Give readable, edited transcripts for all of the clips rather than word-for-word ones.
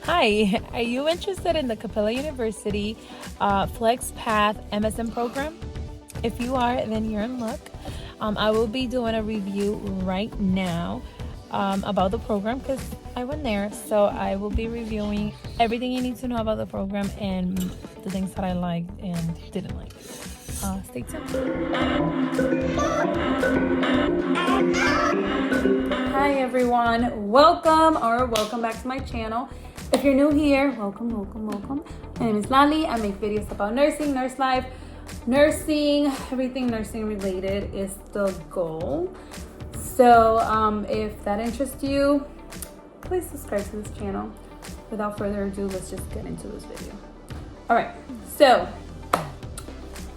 Hi, are you interested in the Capella University FlexPath MSN program? If you are, then you're in luck. I will be doing a review right now about the program because I went there. So I will be reviewing everything you need to know about the program and the things that I liked and didn't like. Stay tuned. Hi everyone, welcome back to my channel. If you're new here, welcome. My name is Lali. I make videos about nursing, nurse life, nursing, everything nursing related is the goal. So if that interests you, please subscribe to this channel. Without further ado, let's just get into this video. All right, so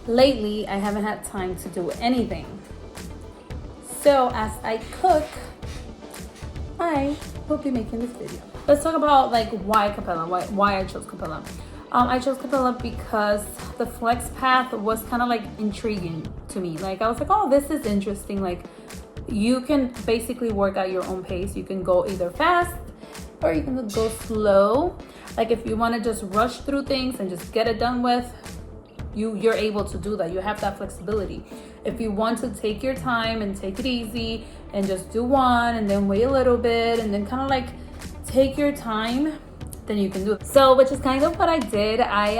lately I haven't had time to do anything. So as I cook, I will be making this video. Let's talk about why Capella, why I chose Capella. I chose Capella because the FlexPath was kind of intriguing to me. I was like, oh, this is interesting. You can basically work at your own pace. You can go either fast or you can go slow. If you want to just rush through things and just get it done with, you're able to do that. You have that flexibility. If you want to take your time and take it easy and just do one and then wait a little bit and then kind of take your time, then you can do it. So, which is kind of what I did. I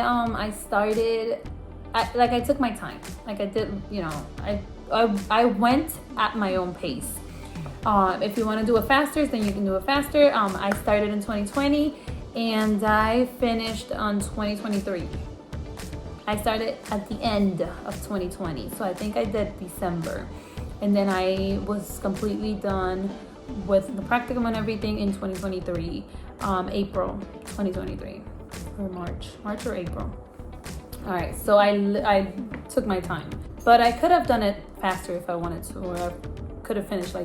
took my time. I did, I went at my own pace. If you want to do it faster, then you can do it faster. I started in 2020 and I finished on 2023. I started at the end of 2020, so I think I did December, and then I was completely done with the practicum and everything in 2023, April 2023, or March or April. All right, so I took my time, but I could have done it faster if I wanted to, or I could have finished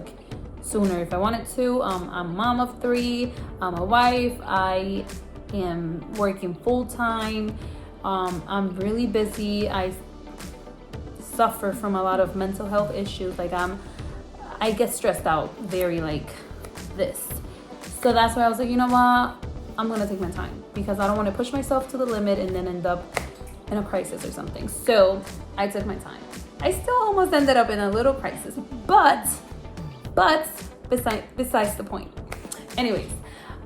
sooner if I wanted to. I'm a mom of 3, I'm a wife, I am working full-time. I'm really busy. I suffer from a lot of mental health issues. I get stressed out very this. So that's why I was like, you know what? I'm gonna take my time because I don't want to push myself to the limit and then end up in a crisis or something. So I took my time. I still almost ended up in a little crisis, but besides the point. Anyways,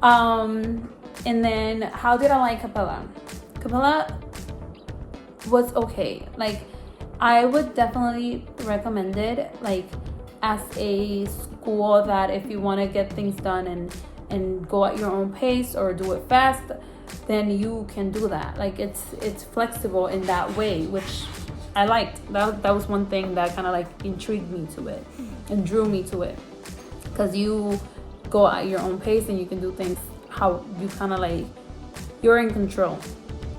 and then how did I like Capella? Capella was okay. I would definitely recommend it as a school that if you want to get things done and go at your own pace or do it fast, then you can do that. It's flexible in that way, which I liked. That was one thing that kind of intrigued me to it and drew me to it, because you go at your own pace and you can do things how you kind of you're in control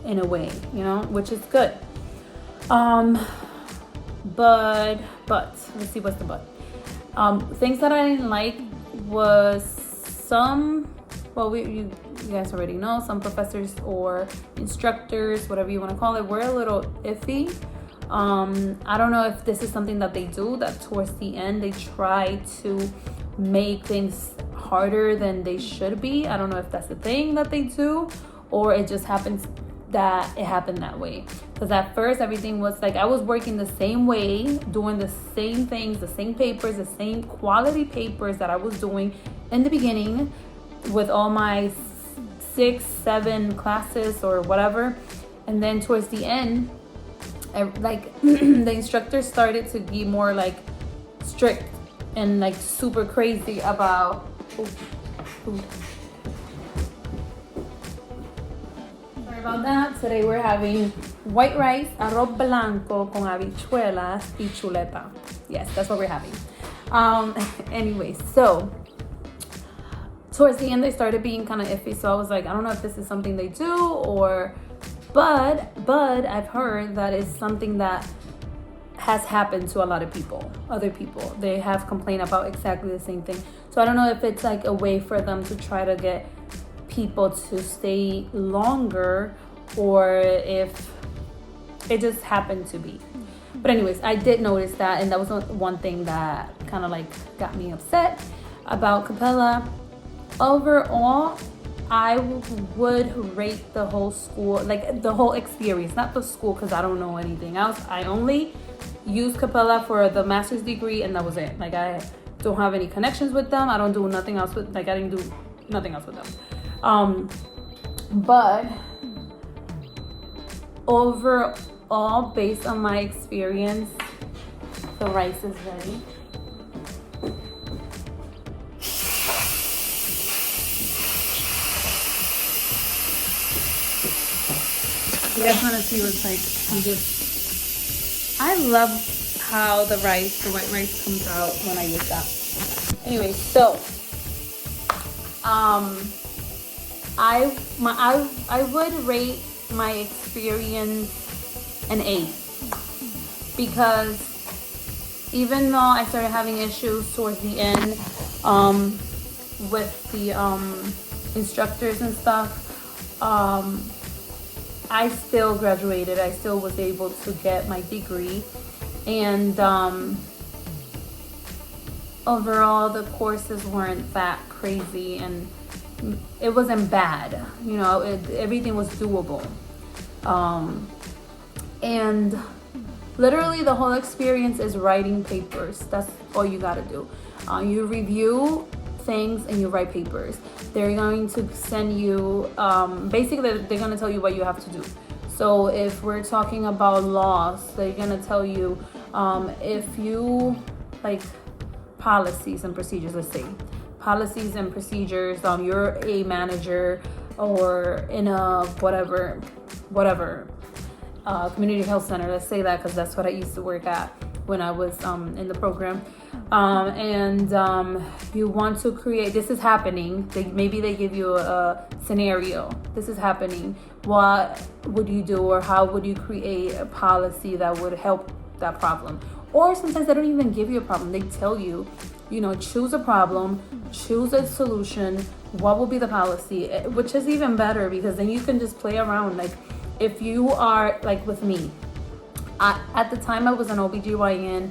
in a way, which is good. But let's see, what's the but? Things that I didn't like was you guys already know, some professors or instructors, whatever you want to call it, were a little iffy. I don't know if this is something that they do, that towards the end they try to make things harder than they should be. I don't know if that's the thing that they do, or it just happens that it happened that way. Because at first everything was I was working the same way, doing the same things, the same papers, the same quality papers that I was doing in the beginning with all my 6-7 classes or whatever. And then towards the end, the instructors started to be more strict and super crazy about about that. Today we're having white rice, arroz blanco con habichuelas y chuleta. Yes, that's what we're having. Anyway, so towards the end they started being kind of iffy. So I was like, I don't know if this is something they do or, but I've heard that it's something that has happened to a lot of other people. They have complained about exactly the same thing. So I don't know if it's a way for them to try to get people to stay longer or if it just happened to be. But anyways, I did notice that, and that was one thing that kind of got me upset about Capella. Overall, I would rate the whole school, like the whole experience, not the school, because I don't know anything else. I only used Capella for the master's degree, and that was it. Like, I don't have any connections with them. I don't do nothing else with, like, I didn't do nothing else with them. But overall, based on my experience, the rice is ready. You guys want to see what's like? I love how the white rice comes out when I use that. Anyway, so I would rate my experience an 8, because even though I started having issues towards the end with the instructors and stuff, I still graduated. I still was able to get my degree, and overall the courses weren't that crazy, and it wasn't bad. You know, everything was doable. And literally the whole experience is writing papers. That's all you gotta do. You review things and you write papers. They're going to send you, basically they're gonna tell you what you have to do. So if we're talking about laws, they're gonna tell you if you, like, policies and procedures, let's say policies and procedures, you're a manager or in a whatever community health center, let's say that, because that's what I used to work at when I was in the program. You want to create, this is happening, maybe they give you a scenario, this is happening, what would you do, or how would you create a policy that would help that problem? Or sometimes they don't even give you a problem, they tell you, you know, choose a problem, choose a solution, what will be the policy, which is even better, because then you can just play around. Like, if you are, like with me, at the time I was an OBGYN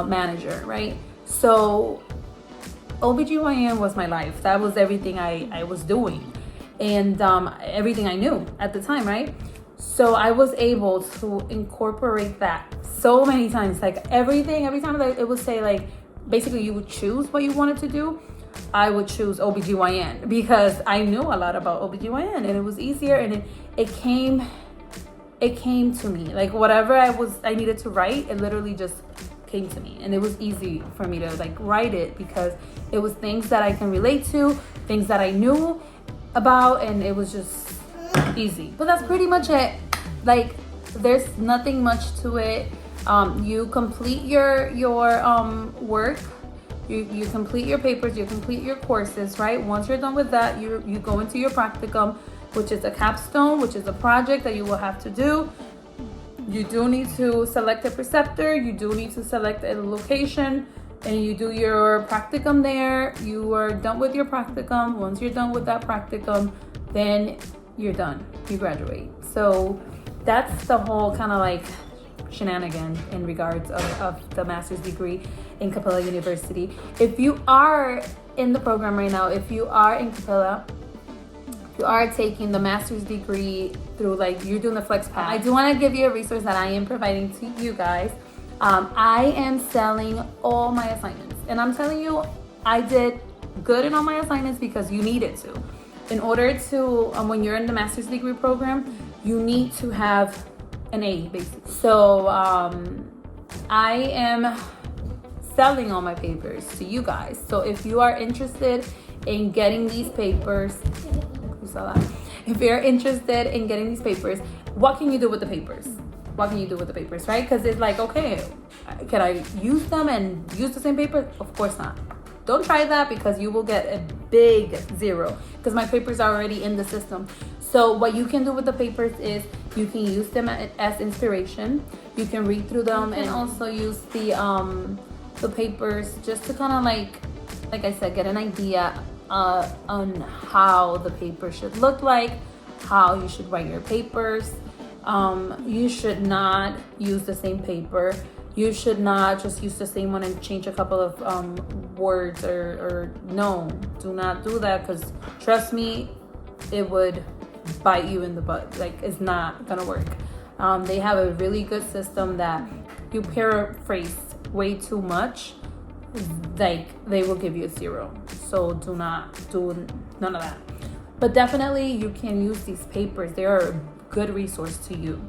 manager, right? So OBGYN was my life. That was everything I was doing, and everything I knew at the time, right? So I was able to incorporate that so many times. Like, every time that it would say, like, basically you would choose what you wanted to do, I would choose OBGYN, because I knew a lot about OBGYN, and it was easier, and it came to me. Like, whatever I needed to write, it literally just came to me, and it was easy for me to, like, write it, because it was things that I can relate to, things that I knew about, and it was just easy. But that's pretty much it. Like, there's nothing much to it. You complete your work, you complete your papers, you complete your courses, right? Once you're done with that, you go into your practicum, which is a capstone, which is a project that you will have to do. You do need to select a preceptor, you do need to select a location, and you do your practicum there. You are done with your practicum. Once you're done with that practicum, then you're done, you graduate. So that's the whole kind of like shenanigan in regards of the master's degree in Capella University. If you are in the program right now, if you are in Capella, you are taking the master's degree through, like, you're doing the FlexPath, I do want to give you a resource that I am providing to you guys. I am selling all my assignments, and I'm telling you, I did good in all my assignments because you needed to. In order to, when you're in the master's degree program, you need to have an A, basically. So I am selling all my papers to you guys. So if you are interested in getting these papers, if you're interested in getting these papers, what can you do with the papers? What can you do with the papers, right? Because it's like, okay, can I use them and use the same paper? Of course not. Don't try that, because you will get a big 0, because my papers are already in the system. So what you can do with the papers is you can use them as inspiration. You can read through them, and also use the papers just to kind of like I said, get an idea on how the paper should look like, how you should write your papers. You should not use the same paper. You should not just use the same one and change a couple of words, or no, do not do that, because trust me, it would bite you in the butt. Like, it's not gonna work. They have a really good system that you paraphrase way too much, like they will give you a 0. So do not do none of that. But definitely you can use these papers. They are a good resource to you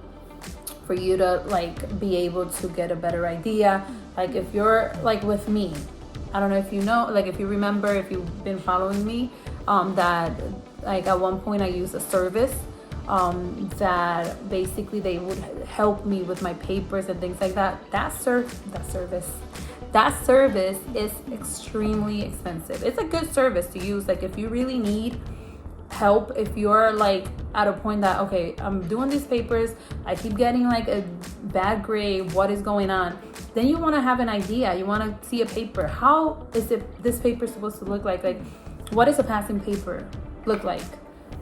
for you to like be able to get a better idea. Like if you're like with me, I don't know if you know, like if you remember, if you've been following me, that like at one point I used a service that basically they would help me with my papers and things like that. That service is extremely expensive. It's a good service to use. Like if you really need help, if you're like at a point that, okay, I'm doing these papers, I keep getting like a bad grade, what is going on? Then you want to have an idea. You want to see a paper. How is this paper supposed to look like? Like, what is a passing paper look like?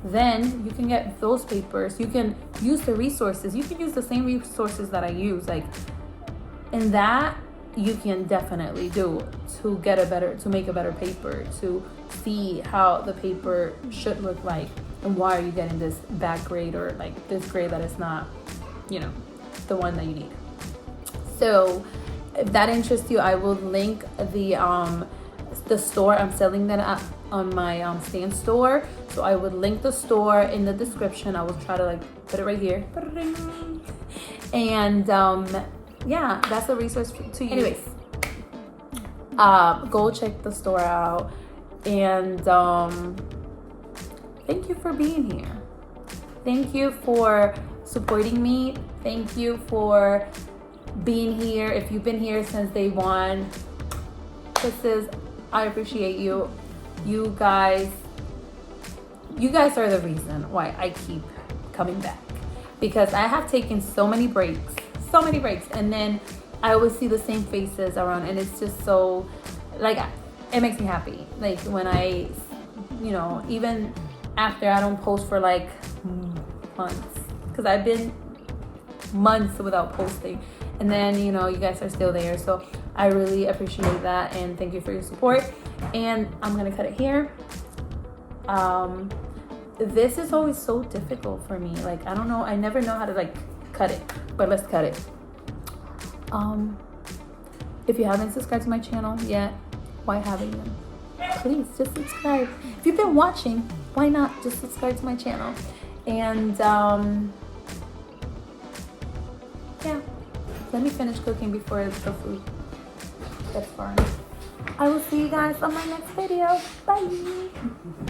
Then you can get those papers. You can use the resources. You can use the same resources that I use. Like, and that you can definitely do to make a better paper, to see how the paper should look like and why are you getting this bad grade or like this grade that is not, the one that you need. So if that interests you, I will link the store. I'm selling that at on my Stan store, so I would link the store in the description. I will try to like put it right here, and yeah, that's a resource to you. Anyways, go check the store out, and thank you for being here. Thank you for supporting me. Thank you for being here. If you've been here since day one, I appreciate you. You guys are the reason why I keep coming back, because I have taken so many breaks, and then I always see the same faces around, and it's just so, like, it makes me happy. Like when I, even after I don't post for like months, because I've been months without posting, and then you guys are still there, so I really appreciate that, and thank you for your support. And I'm gonna cut it here. This is always so difficult for me. Like, I don't know, I never know how to like cut it, but let's cut it. If you haven't subscribed to my channel yet, why haven't you? Please just subscribe. If you've been watching, why not just subscribe to my channel? And yeah, let me finish cooking before the food gets burned. I will see you guys on my next video. Bye.